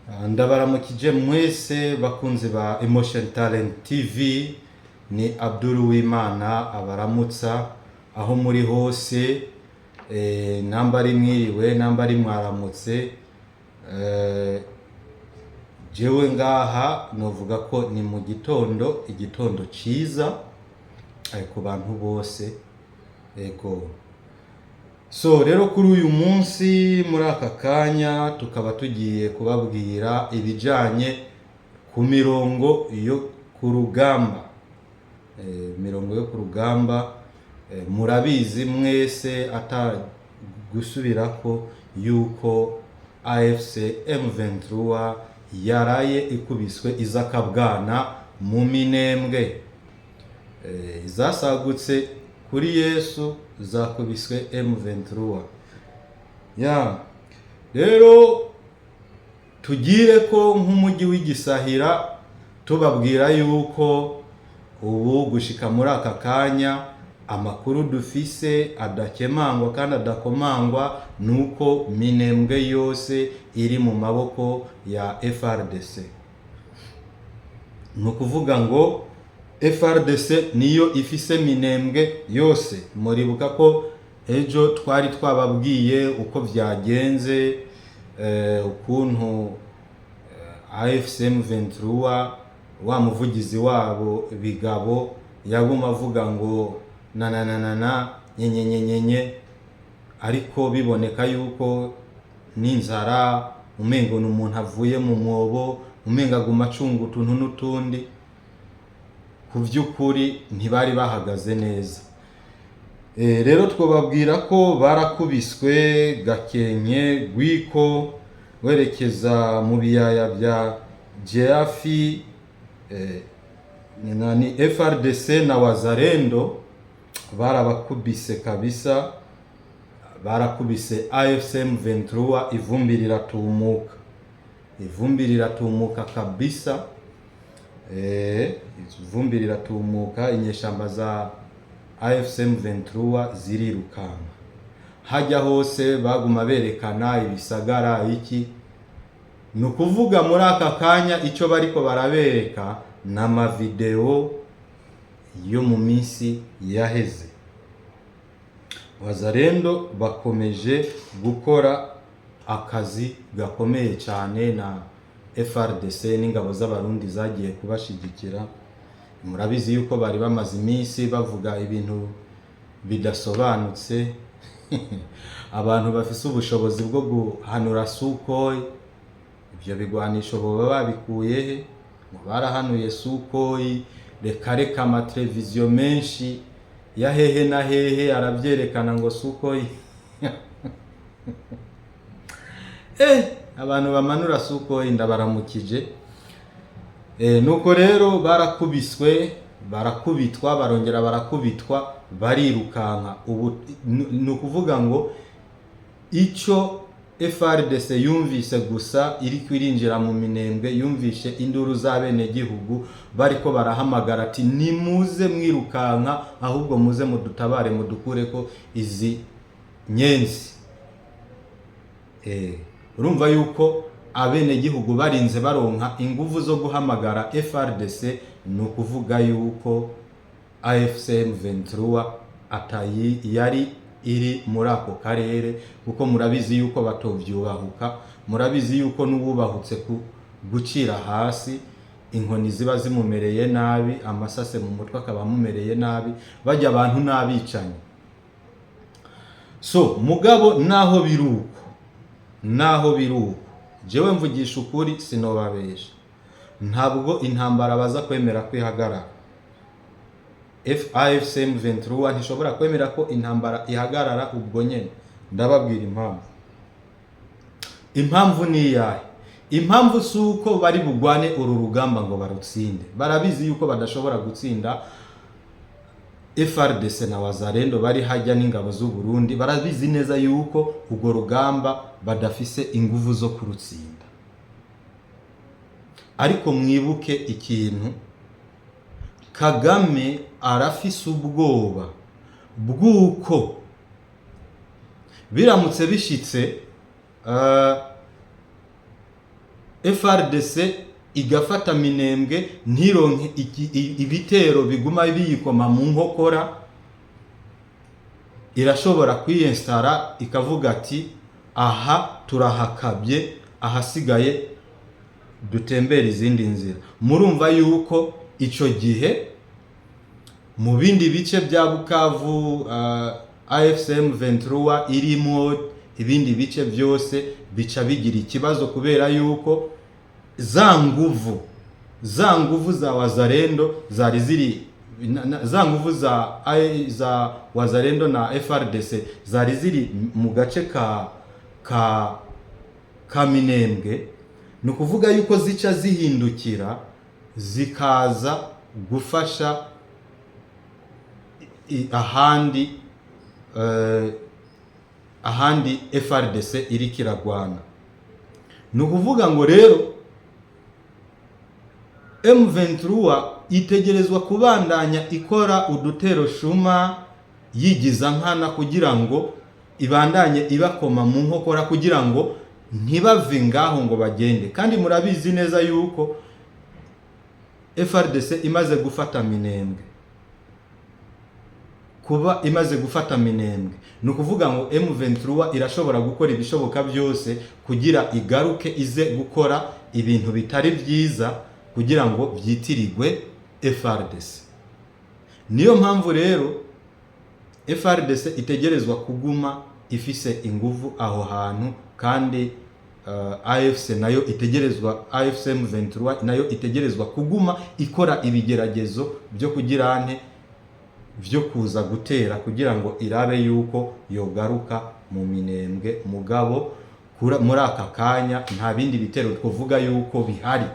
Ndabaramukije mwese bakunzi ba Emotion Talent TV, ni Abdul Uwimana abaramutsa aho muri hose, namba ari mwiriwe namba ari mwaramutse. Jewe ngaha novuga ko ni mu igitondo ciza ku bantu bose. So rero kuri uyu munsi muri aka kanya tukaba tugiye kubabwira ibijanye ku mirongo yo ku rugamba. Mirongo yo ku rugamba, murabizi mwese atagusubirako yuko AFC M23 yaraye ikubiswe izakabwana mu Minembwe. Zasagutse kuri Yesu zakubiswe M23. Rero tugire ko nk'umujyi w'igisahira tubabwira yuko ubu gushika muri aka kanya amakuru dufise adakemangwa kandi adakomangwa nuko Minembwe yose iri mu maboko ya FRDC. Nukuvuga ngo FRDC niyo ifise Minembwe yose. Muribuka ko ejo twari twababwiye uko vyagenze, ukuntu AFC M23 wa muvugizi wabo Bigabo yaguma avuga ngo na nyenyenyenyenye, ariko biboneka yuko n'inzara umengo n'umuntu avuye mu mwobo, umenga aguma acunga utuntu n'utundi. Ku vy'ukuri ntibari bahagaze neza. Rero twobabwira ko barakubiswe Gakenke, Rwiko werekeza mu biyaya bya Jeafi. Ni FRDC na Wazalendo barabakubise kabisa, barakubise AFC M23, ivumbi riratumuka kabisa. Ivumbi riratumuka, inyeshamba za AFC M23 zirirukana. Hajya hose baguma berekana ibisagara iki. Nukuvuga muri aka kanya icyo bariko barabereka n'ama video yo mu minsi yaheze. Wazalendo bakomeje gukora akazi gakomeye cyane na FRDC n'ingabo z'abarundi zagiye kubashigikira. Murabizi yuko bari bamaze iminsi bavuga ibintu bidasobanutse. Abantu bafise ubushobozi bwo guhanura Sukhoi, ibyo bigwanisho boba babikuye he? Ngo barahanuye Sukhoi, reka amateleviziyo menshi ya hehe na hehe arabyerekana ngo Sukhoi. Abantu bamanura Sukhoi ndabaramukije. Nuko rero barakubiswe, barakubitwa, barongera barakubitwa, barirukanka. Ubu nukuvuga ngo icyo FRDC yumvise gusa iri kwirinjira mu Minembwe, yumvishe induru z'abene gihugu bariko barahamagara ati nimuze mwirukanka, ahubwo muze mudutabare mudukureko izi nyenzi. Urumva yuko abene gihugu barinze baronka inguvu zo guhamagara FRDC. Nukuvuga yuko AFC M23 atayi yari iri muri ako karere, kuko murabizi yuko batovyubahuka. Murabizi yuko n'ububahutse gucira hasi inkoni ziba zimumereye nabi, amasase mu mutwe akaba mumereye nabi, bajya abantu nabicanye. So mugabo naho biruko jewe mvugisha ukuri sinobabesha, ntabwo intambara baza kwemera kwihagarara. AFC M23 ntishobora kwemera ko intambara ihagarara ubwo nyene. Ndababwira impamvu ni iyahe. Impamvu suko bari bugwane uru rugamba ngo barutsinde. Barabizi yuko badashobora gutsinda FRDC na Wazalendo bari hajya n'ingabo z'u Burundi. Barabizi neza yuko ubwo rugamba badafise inguvu zo kurutsinda. Ariko mwibuke ikintu, Kagame arafise ubwoba bw'uko biramutse bishitse FRDC igafata Minembwe ntironke ibitero biguma biyikoma mu nkokora, irashobora kwiyinstara ikavuga ati aha turahakabye, ahasigaye dutembera izindi nzira. Murumva yuko ico gihe mu bindi bice bya Bukavu AFCM 23 irimo ibindi bice byose bica bigira ikibazo, kubera yuko za nguvu za Wazalendo zari ziri za nguvu za Wazalendo na FRDC zari ziri mu gace ka Minembwe. Ni ukuvuga yuko zica zihindukira zikaza gufasha ahandi FRDC iri kiragwana. Ni ukuvuga ngo rero M23 itegerezwa kubandanya ikora udutero shuma yigiza nkana kugira ngo ibandanye ibakoma mu nkokora kugira ngo ntibave ngaho ngo bagende. Kandi murabizi neza yuko FRDC imaze gufata Minembwe, kuba imaze gufata Minembwe ni ukuvuga ngo M23 irashobora gukora ibishoboka byose kugira igaruke ize gukora ibintu bitari byiza kugira ngo byitirirwe FRDC. Niyo mpamvu rero FRDC itegerezwa kuguma ifise inguvu aho hantu, kandi AFC nayo itegerezwa, AFCM 23 nayo itegerezwa kuguma ikora ibigeragezo byo kugirane byo kuza gutera kugira ngo irabe yuko yogaruka mu Minembwe. Mugabo muri aka kanya nta bindi bitero twovuga yuko bihari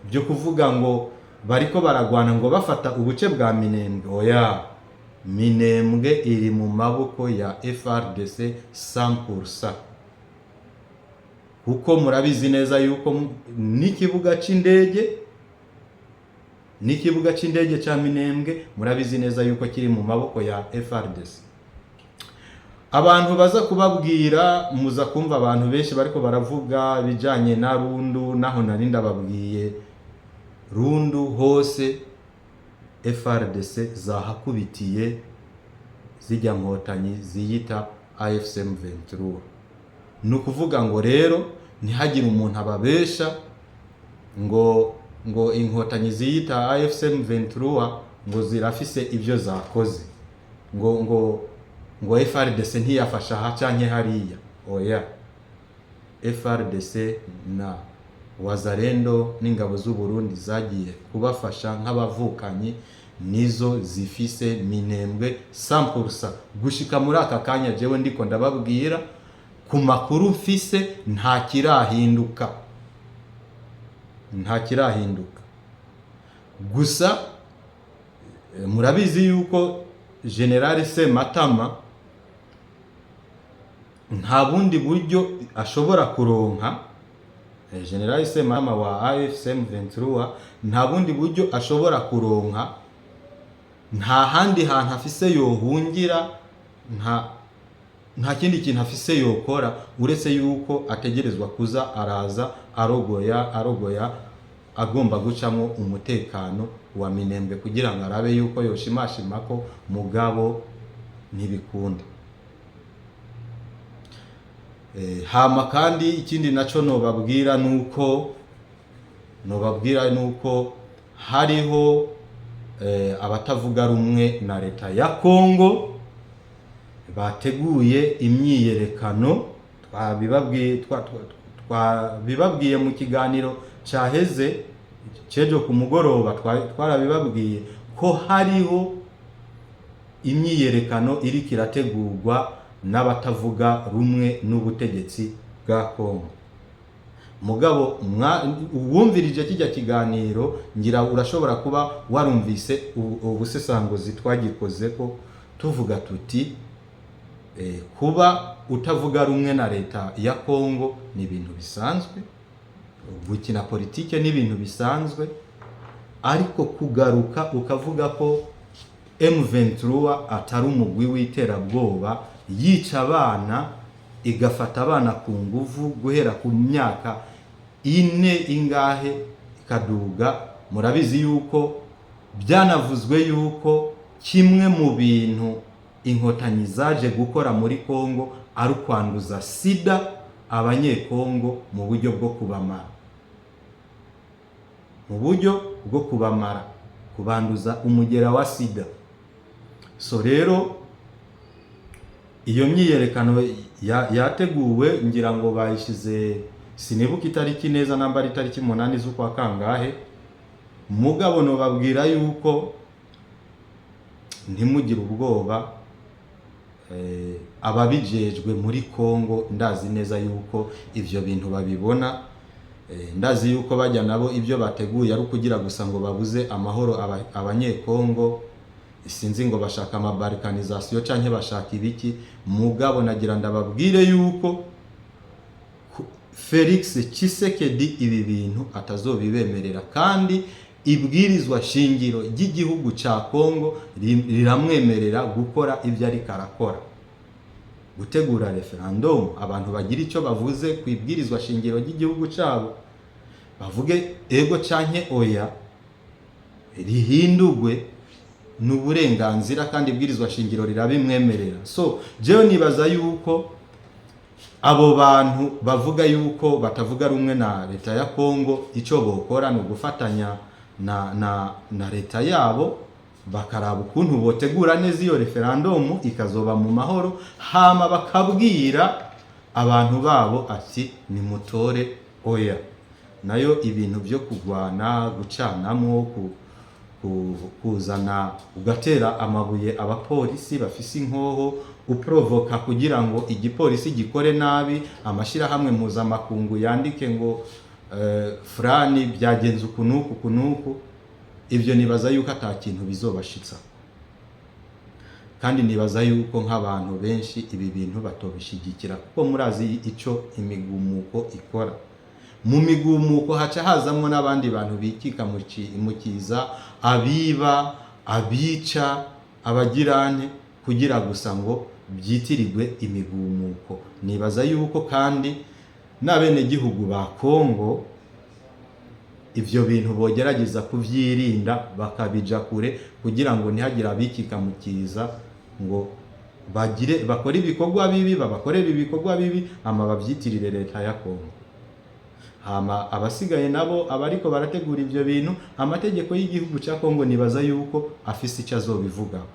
byo kuvuga ngo bariko baragwana ngo bafata ubuce bwa Minembwe. Oya, Minembwe iri mu maboko ya FRDC 100%, kuko murabizi neza yuko n'ikibuga c'indege ca Minembwe murabizi neza yuko kiri mu maboko ya FRDC. Abantu baza kubabwira, muza kumva abantu benshi bariko baravuga bijanye na Rundu, naho narinda babwiye Rundu hose FRDC zahakubitiye zijya nkotanyi ziyita AFCM 23. Ni ukuvuga ngo rero ntihagire umuntu ababesha ngo inkotanyi ziyita AFCM 23 ngo zirafise ibyo zakoze, ngo FRDC ntiyafasha aha canke hariya. Oya, FRDC na Wazalendo n'ingabo z'u Burundi zagiye kubafasha nk'abavukanyi, nizo zifise Minembwe 100%. Gushika muri aka kanya jewe ndiko ndababwira ku makuru mfise nta kirahinduka. Gusa murabizi yuko General Sematama nta bundi buryo ashobora kuronka. General Sematama wa AFCM 23 nta bundi buryo ashobora kuronka, nta handi hantu afise yohungira, nta kindi kintu afise yokora uretse yuko ategerezwa kuza araza arogoya agomba gucamo umutekano wa Minembwe kugira ngo arabe yuko yoshimashima ko mugabo ntibikunda. Hama kandi ikindi naco nobabwira nuko hariho abatavuga rumwe na leta ya Kongo bateguye imyiyerekano. Twabibabwiye mu kiganiro caheze cejo ku mugoroba, twarabibabwiye ko hariho imyiyerekano iri kirategurwa n'abatavuga rumwe n'ubutegetsi bwa Kongo. Mugabo uwumvirije kijya kiganiro ngira urashobora kuba warumvise ubusesanguzi twagikoze ko tuvuga tuti kuba utavuga rumwe na leta ya Kongo ni ibintu bisanzwe, gukina politike ni ibintu bisanzwe, ariko kugaruka ukavuga ko M23 atari umugwi w'iterabwoba yica abana, igafata abana ku nguvu guhera ku myaka ine ingahe ikaduga. Murabizi yuko byanavuzwe yuko kimwe mu bintu inkotanyi zaje gukora muri Kongo ari kwanduza sida abanyekongo mu buryo bwo kubamara, kubanduza umugera wa sida. So rero iyo myiyerekano yateguwe, ngira ngo bayishize, sinibuka itariki neza, namba ari itariki 8 z'ukwa kangahe. Mugabo no babwira yuko ntimugire ubwoba, ababijejwe muri Kongo ndazi neza yuko ivyo bintu babibona. Ndazi yuko bajya nabo ibyo bateguye ari kugira gusa ngo babuze amahoro abanyekongo. Sinzi ngo bashaka amabalkanization canke bashaka ibiki. Mugabo nagira ndababwire yuko Felix Tshisekedi ibi bintu atazobibemerera, kandi ibwirizwa shingiro ry'igihugu ca Kongo riramwemerera gukora ivyo ari karakora, gutegura referendum. Abantu bagira ico bavuze ku ibwirizwa shingiro ry'igihugu cabo, bavuge ego canke oya, rihindurwe n'uburenganzira, kandi ibwirizwa shingiro rirabimwemerera. So jewe nibaza yuko abo bantu bavuga yuko batavuga rumwe na leta ya Kongo, ico bokora no gufatanya na leta yabo, bakaraba ukuntu botegura neza iyo referendum ikazoba mu mahoro, hama bakabwira abantu babo ati nimutore oya. Nayo ibintu byo kugwana, gucanamo, kuzana ugatera amabuye abapolisi bafise inkoho, uprovoka kugira ngo igipolisi gikore nabi, amashira hamwe mpuzamakungu yandike ngo frani byagenze ukunuku. Ibyo nibaza yuko ata kintu bizobashitsa, kandi nibaza yuko nk'abantu benshi ibi bintu batobishigikira, kuko murazi ico imigumuko ikora. Mu migumuko haca hazamwo n'abandi bantu bikika mu kiza, abiba, abica, abagirane, kugira gusa ngo byitirirwe imigumuko. Nibaza yuko kandi n'abene gihugu ba Kongo ivyo bintu bogerageza kuvyirinda, bakabija kure, kugira ngo ntihagira abikika mu kiza ngo bakore ibikorwa bibi, babakorera ibikorwa bibi, ama bavyitirire leta ya Kongo. Hama abasigaye nabo abariko barategura ivyo bintu, amategeko y'igihugu ca Kongo nibaza yuko afise icyo azobivugaho.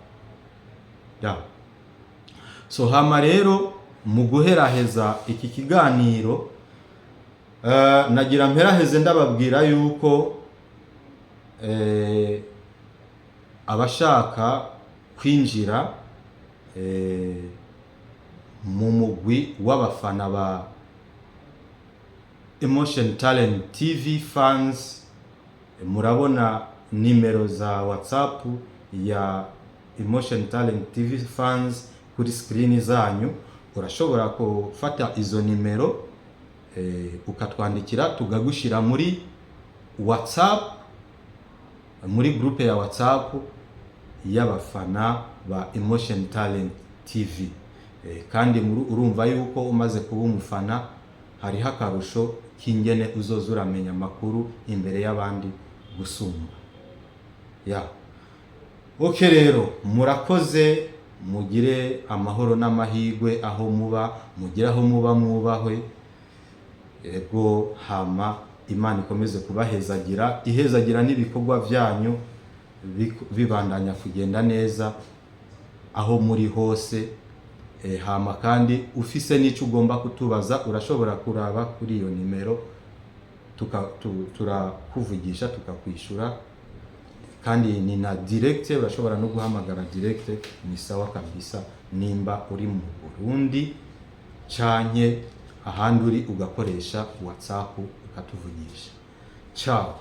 So hama rero mu guheraheza iki kiganiro, nagira mperaheze ndababwira yuko abashaka kwinjira mu mugwi w'abafana ba Emotion Talent TV fans, murabona nimero za WhatsApp ya Emotion Talent TV fans kuri screen zanyu. Urashobora kufata izo nimero ukatwandikira, tugagushira muri WhatsApp, muri groupe ya WhatsApp y'abafana ba Emotion Talent TV. Kandi urumva yuko umaze kuba umufana hariho akarusho kingene uzoza uramenya amakuru imbere y'abandi gusumba. Okay rero, murakoze, mugire amahoro n'amahirwe aho muba, mugire aho muba mwubahwe. Ego hama Imana ikomeze kubahezagira, ihezagira n'ibikorwa byanyu bibandanya kugenda neza aho muri hose. Hama kandi ufise n'ico ugomba kutubaza, urashobora kuraba kuri iyo nimero, turakuvugisha tukakwishura, kandi ni na direct, urashobora no guhamagara direct. Ni sawa kabisa nimba uri mu Burundi canke ahandi uri, ugakoresha WhatsApp ukatuvugisha. Ciao.